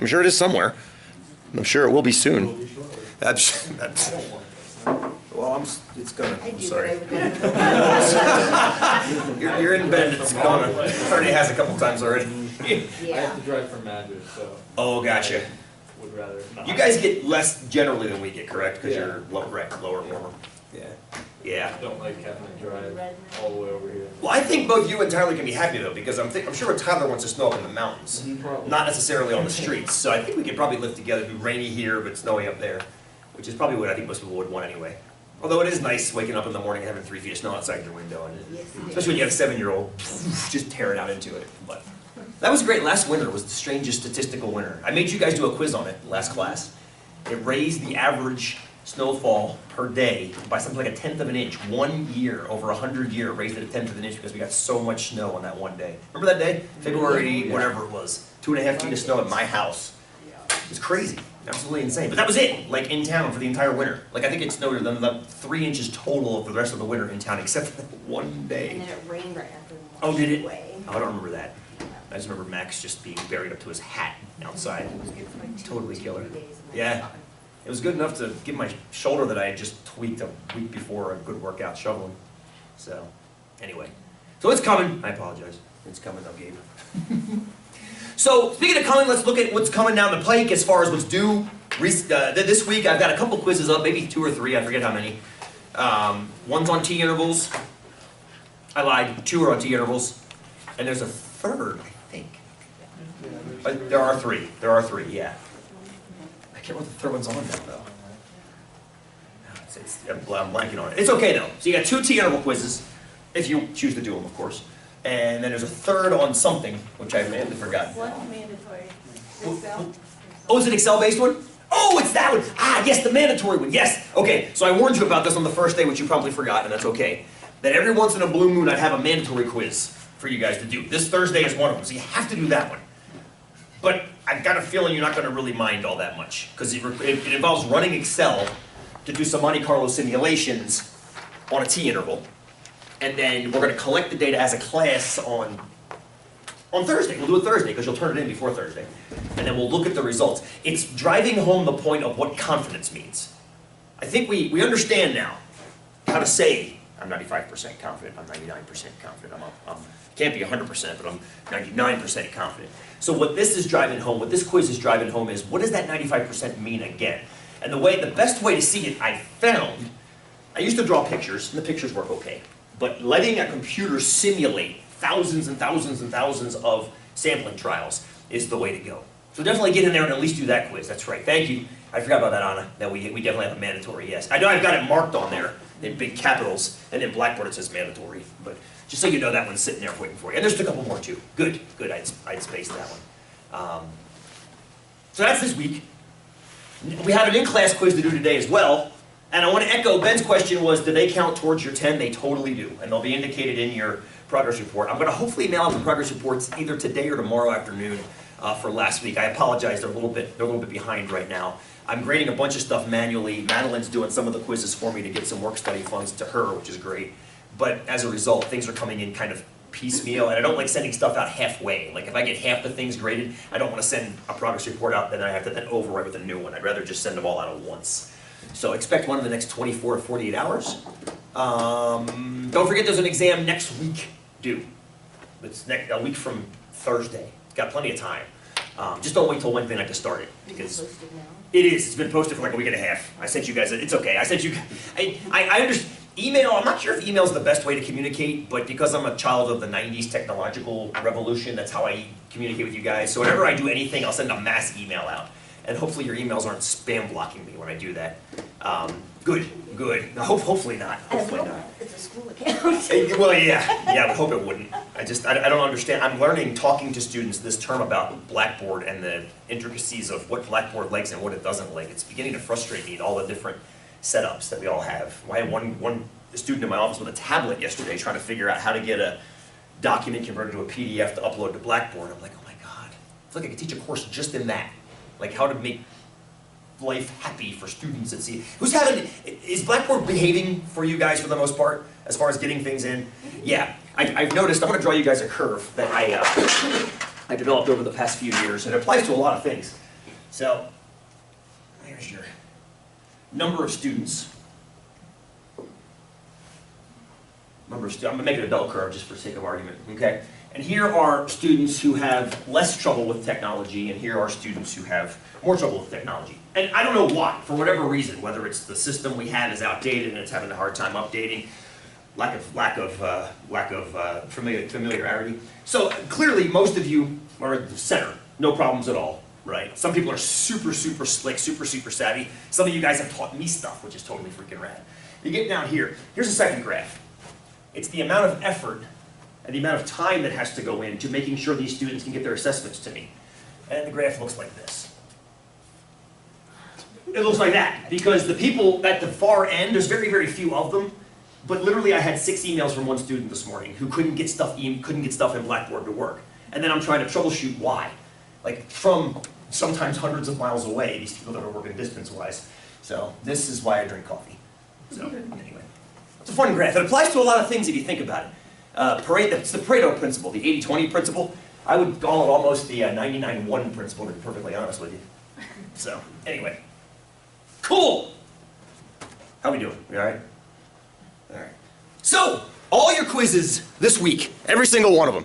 I'm sure it is somewhere. I'm sure it will be soon. That's well, it's gonna. I'm sorry. You're in bed. It's gonna. It already has a couple times already. I have to drive from Madrid, so. Oh, gotcha. Would rather not. You guys get less generally than we get, correct? Because Yeah. you're lower, warmer. Yeah. Yeah. I don't like having to drive all the way over here. Well, I think both you and Tyler can be happy though, because I'm sure Tyler wants to snow up in the mountains, Probably. not necessarily on the streets. So I think we could probably live together, do rainy here but snowy up there, which is probably what I think most people would want anyway. Although it is nice waking up in the morning and having 3 feet of snow outside your window, and especially when you have a 7-year-old, just tear it out into it. But that was great. Last winter was the strangest statistical winter. I made you guys do a quiz on it last class. It raised the average snowfall per day by something like 1/10 of an inch. 1 year, over 100 years, raised it 1/10 of an inch because we got so much snow on that one day. Remember that day? February, whatever it was. 2.5 feet of snow at my house. It was crazy. Absolutely insane. But that was it, like in town for the entire winter. Like I think it snowed then the 3 inches total for the rest of the winter in town, except for that one day. And then it rained right after. Oh, did it? Way. Oh, I don't remember that. I just remember Max just being buried up to his hat outside. Totally killer. Yeah. It was good enough to give my shoulder that I had just tweaked a week before a good workout shoveling. So, anyway. So it's coming. I apologize. It's coming though, Gabe. So, speaking of coming, let's look at what's coming down the pike as far as what's due. This week I've got a couple quizzes up, maybe 2 or 3, I forget how many. One's on T intervals. I lied, 2 are on T intervals. And there's a third, I think. There are 3. There are 3, yeah. I can't remember what the third one's on now, though. I'm blanking on it. It's okay, though. So you got 2 T interval quizzes, if you choose to do them, of course. And then there's a third on something, which I've manly forgotten. What's mandatory? Excel? Oh, is it Excel-based one? Oh, it's that one! Ah, yes, the mandatory one, yes! Okay, so I warned you about this on the first day, which you probably forgot, and that's okay. That every once in a blue moon I'd have a mandatory quiz for you guys to do. This Thursday is one of them, so you have to do that one. But I've got a feeling you're not going to really mind all that much, because it involves running Excel to do some Monte Carlo simulations on a T interval. And then we're going to collect the data as a class on Thursday. We'll do it Thursday, because you'll turn it in before Thursday. And then we'll look at the results. It's driving home the point of what confidence means. I think we understand now how to say, I'm 95% confident, I'm 99% confident, I'm can't be 100%, but I'm 99% confident. So what this is driving home, what this quiz is driving home is, what does that 95% mean again? And the best way to see it, I found, I used to draw pictures, and the pictures work okay. But letting a computer simulate thousands and thousands and thousands of sampling trials is the way to go. So definitely get in there and at least do that quiz. That's right. Thank you. I forgot about that, Anna, that we definitely have a mandatory, yes. I know I've got it marked on there in big capitals, and in Blackboard it says mandatory. But just so you know, that one's sitting there waiting for you. And there's a couple more too. Good, good. I'd spaced that one. So that's this week. We have an in-class quiz to do today as well. And I want to echo Ben's question was, do they count towards your 10? They totally do. And they'll be indicated in your progress report. I'm going to hopefully mail out the progress reports either today or tomorrow afternoon for last week. I apologize, they're a little bit behind right now. I'm grading a bunch of stuff manually. Madeline's doing some of the quizzes for me to get some work study funds to her, which is great. But as a result, things are coming in kind of piecemeal, and I don't like sending stuff out halfway. Like if I get half the things graded, I don't want to send a progress report out, then I have to then overwrite with a new one. I'd rather just send them all out at once. So expect one in the next 24 to 48 hours. Don't forget there's an exam next week due. It's a week from Thursday. Got plenty of time. Just don't wait till Wednesday night to start it, because it is. It's been posted for like a week and a half. I sent you guys. It's okay. I sent you. I understand. Email. I'm not sure if email is the best way to communicate, but because I'm a child of the '90s technological revolution, that's how I communicate with you guys. So whenever I do anything, I'll send a mass email out, and hopefully your emails aren't spam blocking me when I do that. Good. Good. Hopefully not. Hopefully not. It's a school account. Well, yeah, I would hope it wouldn't. I don't understand. I'm learning, talking to students this term about Blackboard and the intricacies of what Blackboard likes and what it doesn't like. It's beginning to frustrate me, all the different setups that we all have. I had one student in my office with a tablet yesterday trying to figure out how to get a document converted to a PDF to upload to Blackboard. I'm like, oh my God. It's like I could teach a course just in that. Like how to make life happy for students at sea. Is Blackboard behaving for you guys for the most part, as far as getting things in? Yeah, I've noticed, I'm going to draw you guys a curve that I developed over the past few years, and it applies to a lot of things. So, here's your number of students. I'm gonna make it a bell curve just for sake of argument, okay? And here are students who have less trouble with technology, and here are students who have more trouble with technology. And I don't know why, for whatever reason, whether it's the system we have is outdated and it's having a hard time updating, lack of familiarity. So clearly, most of you are at the center, no problems at all, right? Some people are super slick, super savvy. Some of you guys have taught me stuff, which is totally freaking rad. You get down here, here's a second graph. It's the amount of effort and the amount of time that has to go into making sure these students can get their assessments to me. And the graph looks like this. It looks like that, because the people at the far end, there's very few of them, but literally I had 6 emails from one student this morning who couldn't get stuff in Blackboard to work. And then I'm trying to troubleshoot why. Like, from sometimes hundreds of miles away, these people that are working distance-wise. So this is why I drink coffee. So anyway, it's a fun graph. It applies to a lot of things if you think about it. It's the Pareto principle, the 80-20 principle. I would call it almost the 99-1 principle, to be perfectly honest with you. So anyway, cool. How we doing? We all right? All right. So all your quizzes this week, every single one of them.